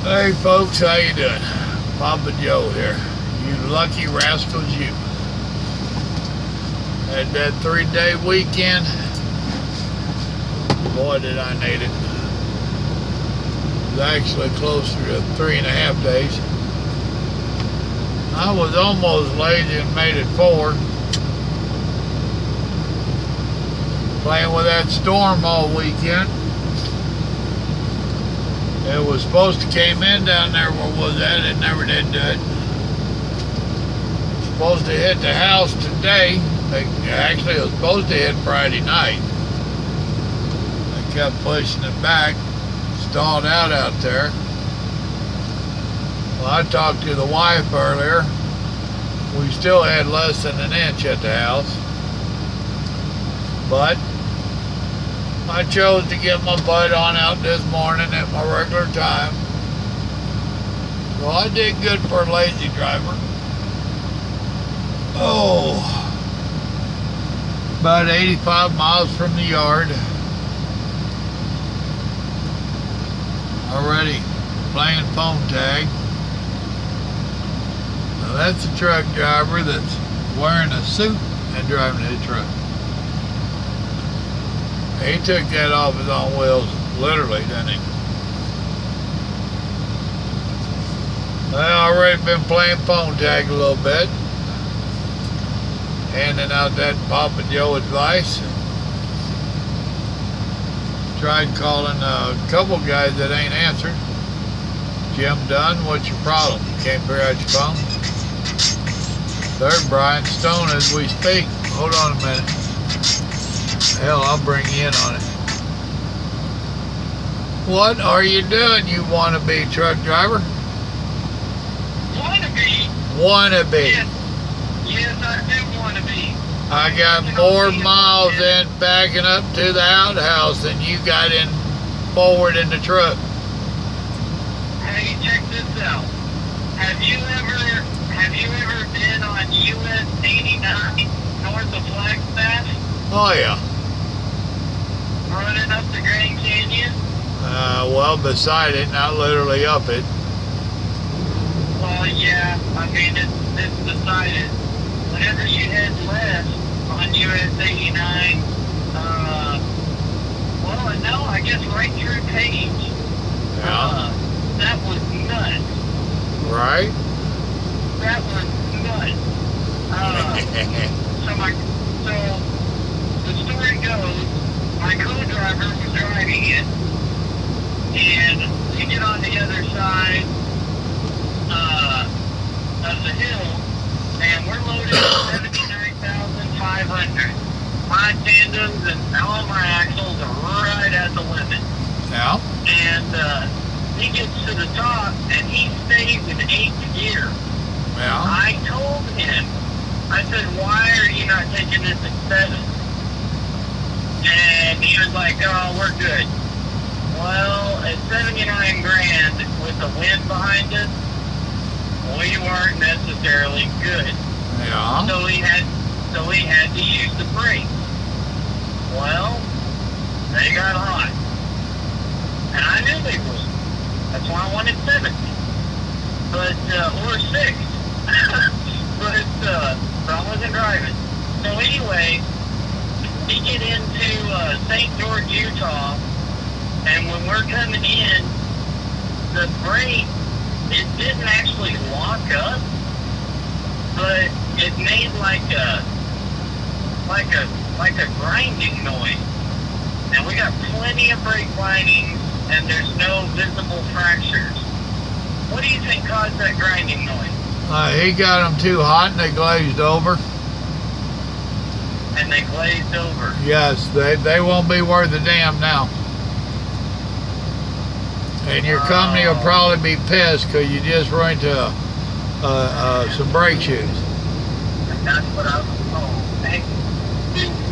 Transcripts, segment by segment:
Hey folks, how you doing? Papa Joe here. You lucky rascals, you. Had that 3-day weekend. Boy, did I need it. It was actually closer to 3.5 days. I was almost lazy and made it 4. Playing with that storm all weekend. It was supposed to came in down there where was that? It never did do it. Supposed to hit the house today. Actually, it was supposed to hit Friday night. They kept pushing it back. Stalled out there. Well, I talked to the wife earlier. We still had less than an inch at the house. But I chose to get my butt on out this morning at my regular time. Well, I did good for a lazy driver. Oh, about 85 miles from the yard. Already playing phone tag. Now that's a truck driver that's wearing a suit and driving his truck. He took that off his own wheels, literally, didn't he? I've already been playing phone tag a little bit. Handing out that Papa Joe advice. Tried calling a couple guys that ain't answered. Jim Dunn, what's your problem? You can't figure out your phone? Third Brian Stone as we speak. Hold on a minute. Hell, I'll bring you in on it. What are you doing, you wannabe truck driver? Wannabe? Wannabe. Yes, I do wannabe. I got more miles in backing up to the outhouse than you got in forward in the truck. Hey, check this out. Have you ever been on US 89 north of Flagstaff? Oh yeah. Running up the Grand Canyon? Well, beside it, not literally up it. Well, yeah. I mean, it's beside it. Whenever you head west on US 89, well, no, I guess right through Page. Yeah. That was nuts. Right? That was nuts. So the story goes, my co-driver was driving it, and we get on the other side of the hill, and we're loaded at 79,500. My tandems and all my axles are right at the limit. Yeah. And he gets to the top, and he stays in 8th gear. Yeah. I told him, I said, why are you not taking this at 7? And he was like, oh, we're good. Well, at 79 grand with the wind behind us, we weren't necessarily good. Yeah. So he had to use the brakes. Well, they got hot. And I knew they would. That's why I wanted 70. But, or 6. but I wasn't driving. So anyway, we get into St. George, Utah, and when we're coming in, the brake, it didn't actually lock up, but it made like a grinding noise. And we got plenty of brake linings, and there's no visible fractures. What do you think caused that grinding noise? He got them too hot and they glazed over. And they glazed over. Yes, they won't be worth a damn now. And your company will probably be pissed because you just run into some brake shoes. That's what I was told. Hey,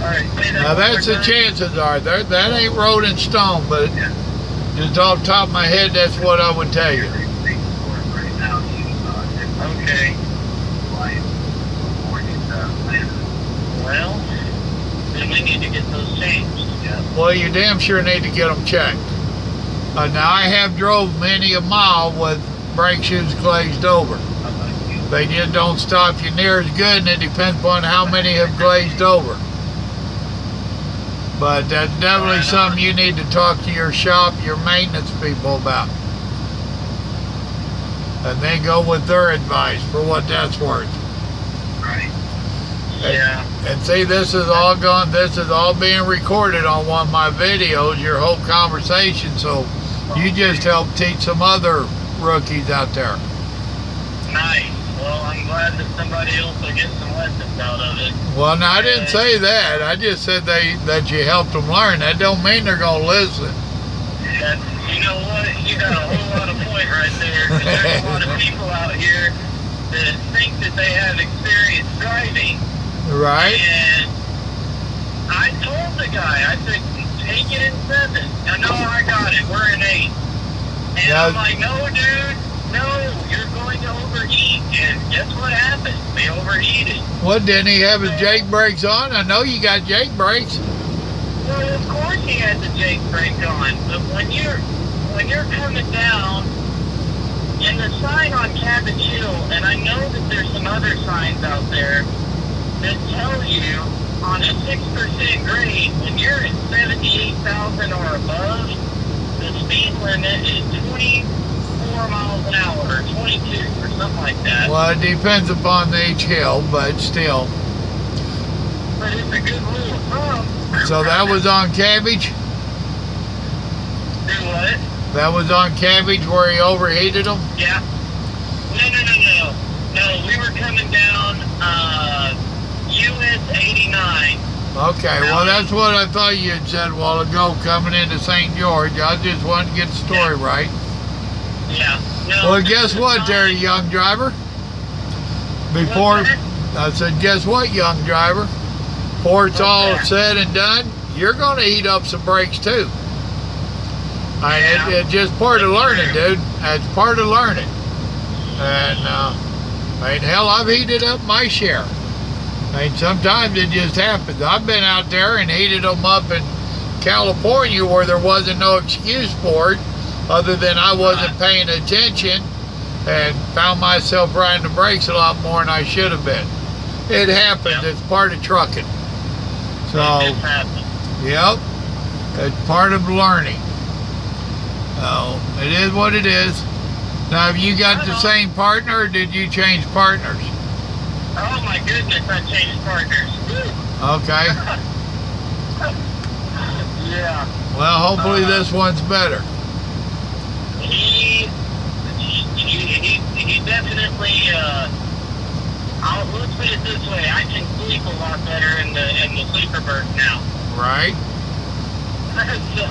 all right, Now that's the chances are. That ain't rolled in stone, but just off the top of my head, that's what I would tell you. Okay. Well, then we need to get those changed. Well, you damn sure need to get them checked. Now I have drove many a mile with brake shoes glazed over. They just don't stop you near as good, and it depends upon how many have glazed over. But that's definitely something you need to talk to your shop, your maintenance people about. And then go with their advice for what that's worth. Right. Yeah. And see, this is all being recorded on one of my videos, your whole conversation, so you just helped teach some other rookies out there. Nice. Well, I'm glad that somebody else will get some lessons out of it. Well, no, I didn't say that. I just said that you helped them learn. That don't mean they're going to listen. You know what? You got a whole lot of point right there. 'Cause there's a lot of people out here that think that they have experience driving. Right. And I told the guy, I said, take it in 7. I know I got it. We're in 8. And Yeah. I'm like, no, dude. No, you're going to overheat. And guess what happened? They overheated. What, didn't he have his Jake brakes on? I know you got Jake brakes. Well, of course he had the Jake brake on. But when you're coming down, and the sign on Cabbage Hill, and I know that there's some other signs out there that tell you on a 6% grade, when you're at 78,000 or above, the speed limit is 24 miles an hour, or 22, or something like that. Well, it depends upon each hill, but still. But it's a good rule of thumb. So that was on Cabbage? Do what? That was on Cabbage where he overheated them? Yeah. No. No, we were coming down US 89. Okay, well, that's what I thought you had said a while ago, coming into St. George. I just wanted to get the story right. Yeah. No, Well, guess what there, young driver? Before, I said, guess what, young driver? Before it's all said and done, you're going to heat up some brakes too. It's just part of learning, dude. It's part of learning. And, hell, I've heated up my share. Sometimes it just happens. I've been out there and heated them up in California where there wasn't no excuse for it other than I wasn't paying attention and found myself riding the brakes a lot more than I should have been. It happens. It's part of trucking. So, yep, it's part of learning. So, it is what it is. Now, have you got the same partner or did you change partners? Oh my goodness, I changed partners. Okay. Yeah. Well, hopefully this one's better. He definitely. Let's put it this way: I can sleep a lot better in the sleeper berth now. Right. So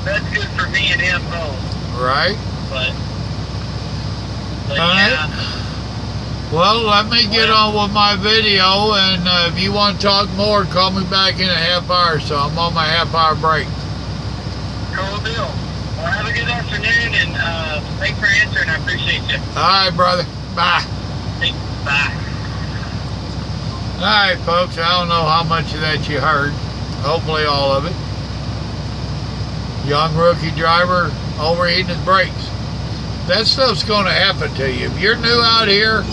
that's good for me and him both. Right. But All yeah. right. Well, let me get on with my video, and if you want to talk more, call me back in a half hour or so. I'm on my half-hour break. Cool deal. Well, have a good afternoon, and thanks for answering. I appreciate you. All right, brother. Bye. Thanks. Bye. All right, folks. I don't know how much of that you heard. Hopefully all of it. Young rookie driver overheating his brakes. That stuff's going to happen to you. If you're new out here,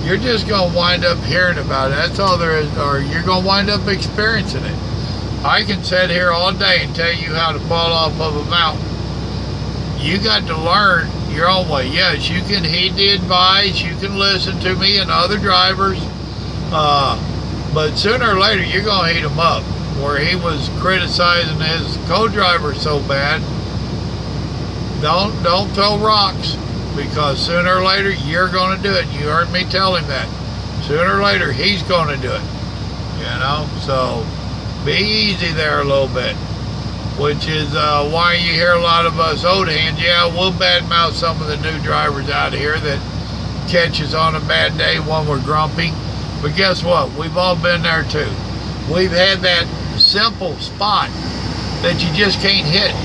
you're just going to wind up hearing about it. That's all there is, or you're going to wind up experiencing it. I can sit here all day and tell you how to fall off of a mountain. You got to learn your own way. Yes, you can heed the advice, you can listen to me and other drivers, but sooner or later you're going to heat them up. Where he was criticizing his co-driver so bad, don't throw rocks, because sooner or later you're going to do it. You heard me tell him that. Sooner or later he's going to do it. You know, so be easy there a little bit, which is why you hear a lot of us old hands. Yeah, we'll badmouth some of the new drivers out here that catch us on a bad day when we're grumpy. But guess what? We've all been there too. We've had that simple spot that you just can't hit.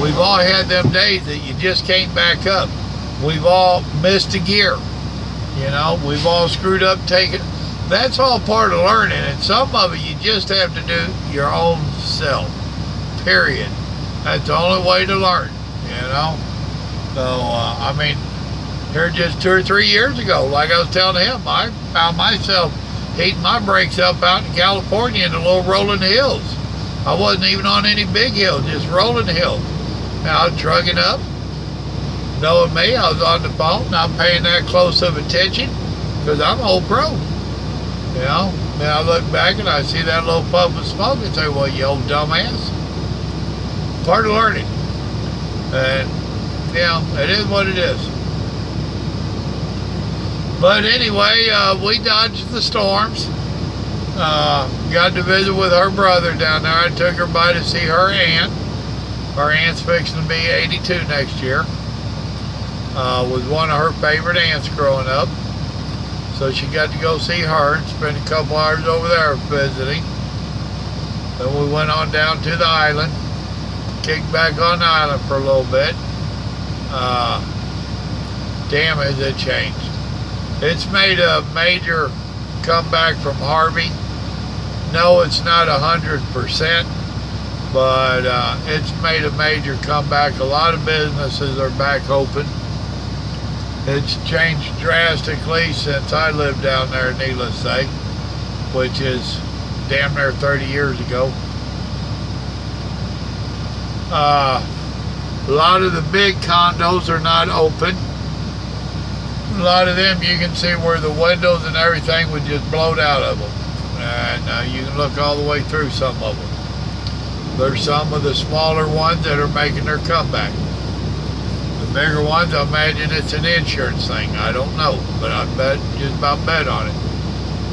We've all had them days that you just can't back up. We've all missed a gear. You know, we've all screwed up taking. That's all part of learning, and some of it you just have to do your own self. Period. That's the only way to learn, you know. So, I mean, here just 2 or 3 years ago, like I was telling him, I found myself heating my brakes up out in California in the little rolling hills. I wasn't even on any big hills, just rolling hills. And I was trucking up. Knowing me, I was on the phone, not paying that close of attention, because I'm an old pro. You know, then I look back and I see that little puff of smoke and say, well, you old dumbass. Part of learning. And, you know, it is what it is. But anyway, we dodged the storms. Got to visit with her brother down there. I took her by to see her aunt. Her aunt's fixing to be 82 next year. Was one of her favorite aunts growing up. So she got to go see her and spend a couple hours over there visiting. Then we went on down to the island. Kicked back on the island for a little bit. Damn, has it changed. It's made a major comeback from Harvey. No, it's not 100%, but it's made a major comeback. A lot of businesses are back open. It's changed drastically since I lived down there, needless to say, which is damn near 30 years ago. A lot of the big condos are not open. A lot of them you can see where the windows and everything would just blow out of them. And you can look all the way through some of them. There's some of the smaller ones that are making their comeback. The bigger ones, I imagine it's an insurance thing. I don't know, but I just about bet on it.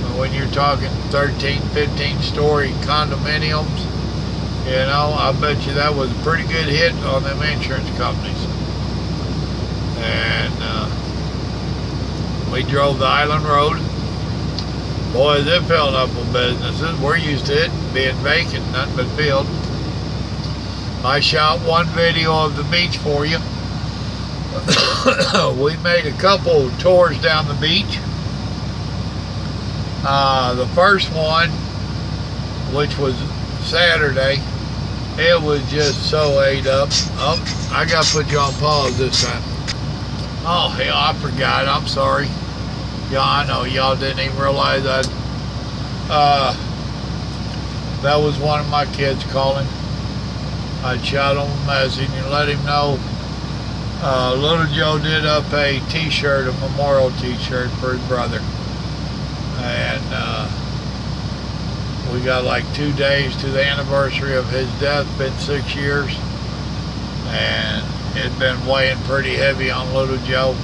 But when you're talking 13, 15-story condominiums, you know, I bet you that was a pretty good hit on them insurance companies. And we drove the island road. Boy, they're filling up with businesses. We're used to it being vacant, nothing but field. I shot one video of the beach for you. We made a couple tours down the beach. The first one, which was Saturday, it was just so ate up. Oh, I got to put you on pause this time. Oh, hell, I forgot. I'm sorry. Yeah, I know. Y'all didn't even realize that. That was one of my kids calling. I shot him a message and let him know Little Joe did up a t-shirt, a memorial t-shirt for his brother. And we got like 2 days to the anniversary of his death, been 6 years. And it'd been weighing pretty heavy on Little Joe.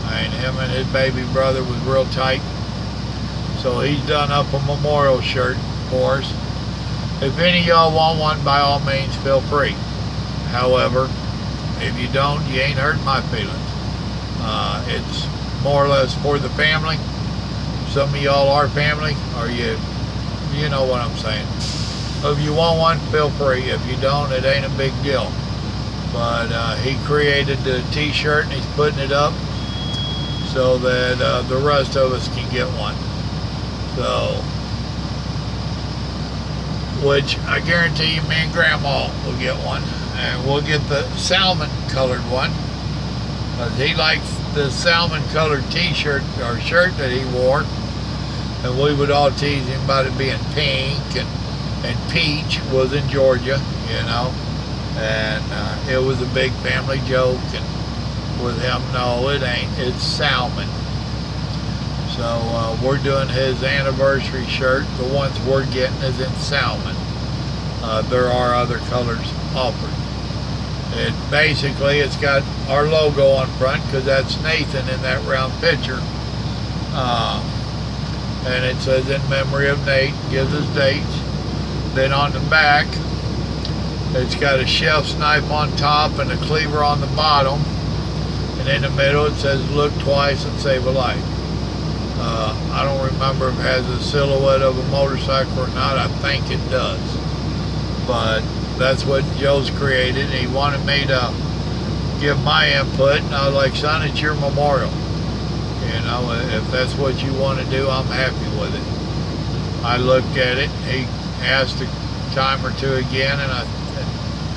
And him and his baby brother was real tight. So he's done up a memorial shirt for us. If any of y'all want one, by all means, feel free. However, if you don't, you ain't hurting my feelings. It's more or less for the family. Some of y'all are family, or you know what I'm saying. If you want one, feel free. If you don't, it ain't a big deal. But he created the t-shirt and he's putting it up so that the rest of us can get one. So, which I guarantee you, me and Grandma will get one. And we'll get the salmon colored one. Because he likes the salmon colored t-shirt or shirt that he wore. And we would all tease him about it being pink, and peach was in Georgia, you know. And it was a big family joke. And with him, no, it ain't. It's salmon. So we're doing his anniversary shirt. The ones we're getting is in salmon. There are other colors offered. Basically, it's got our logo on front because that's Nathan in that round picture. And it says in memory of Nate, gives us dates. Then on the back, it's got a chef's knife on top and a cleaver on the bottom. And in the middle, it says look twice and save a life. I don't remember if it has a silhouette of a motorcycle or not. I think it does. But that's what Joe's created. He wanted me to give my input, and I was like, son, it's your memorial. You know, if that's what you want to do, I'm happy with it. I looked at it. He asked a time or two again, and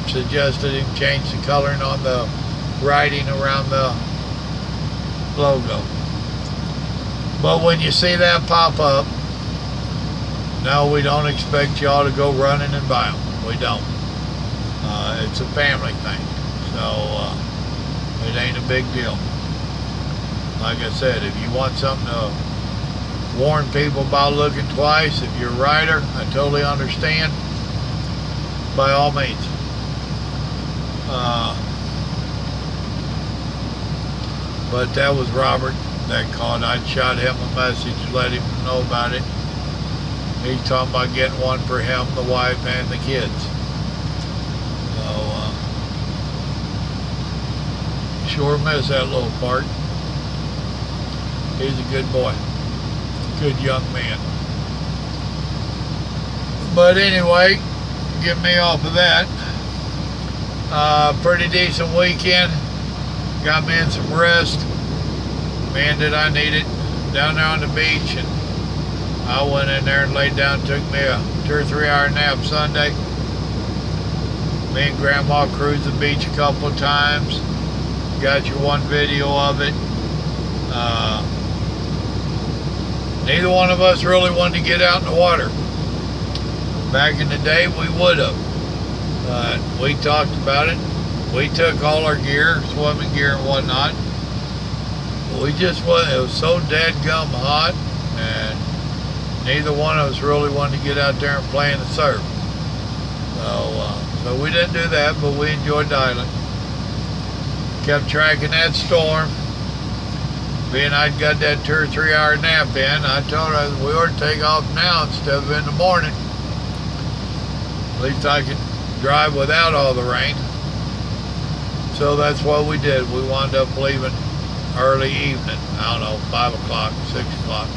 suggested him change the coloring on the writing around the logo. But when you see that pop up, no, we don't expect y'all to go running and buy them. We don't. It's a family thing, so it ain't a big deal. Like I said, if you want something to warn people about looking twice, if you're a rider, I totally understand. By all means. But that was Robert that called. I shot him a message to let him know about it. He's talking about getting one for him, the wife, and the kids. So, sure miss that little part. He's a good boy. Good young man. But anyway, get me off of that. Pretty decent weekend. Got me in some rest. Man, did I need it. Down there on the beach, and I went in there and laid down. Took me a 2 or 3 hour nap Sunday. Me and Grandma cruised the beach a couple of times. Got you one video of it. Neither one of us really wanted to get out in the water. Back in the day, we would have. We talked about it. We took all our gear, swimming gear and whatnot. We just went, it was so dadgum hot, and neither one of us really wanted to get out there and play in the surf. So we didn't do that, but we enjoyed the island. Kept tracking that storm. Being I'd got that 2 or 3 hour nap in, I told her we ought to take off now instead of in the morning. At least I could drive without all the rain. So that's what we did. We wound up leaving early evening. I don't know, 5 o'clock, 6 o'clock.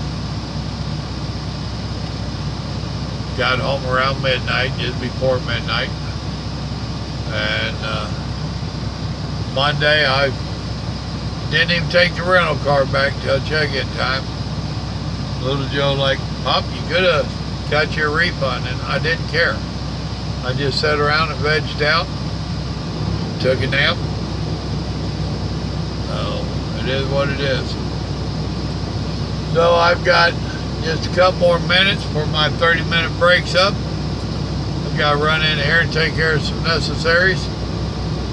Got home around midnight, just before midnight. And Monday, I didn't even take the rental car back till check-in time. Little Joe like, Pop, you could have got your refund, and I didn't care. I just sat around and vegged out, took a nap. So it is what it is. So I've got just a couple more minutes for my 30-minute breaks up. I've got to run in here and take care of some necessaries.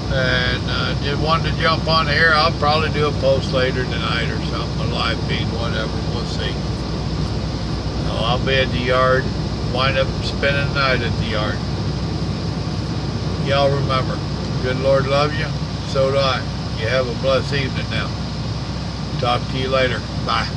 And just wanted to jump on here. I'll probably do a post later tonight or something, a live feed, whatever. We'll see. So I'll be at the yard, wind up spending the night at the yard. Y'all remember, good Lord loves you, so do I. You have a blessed evening now. Talk to you later. Bye.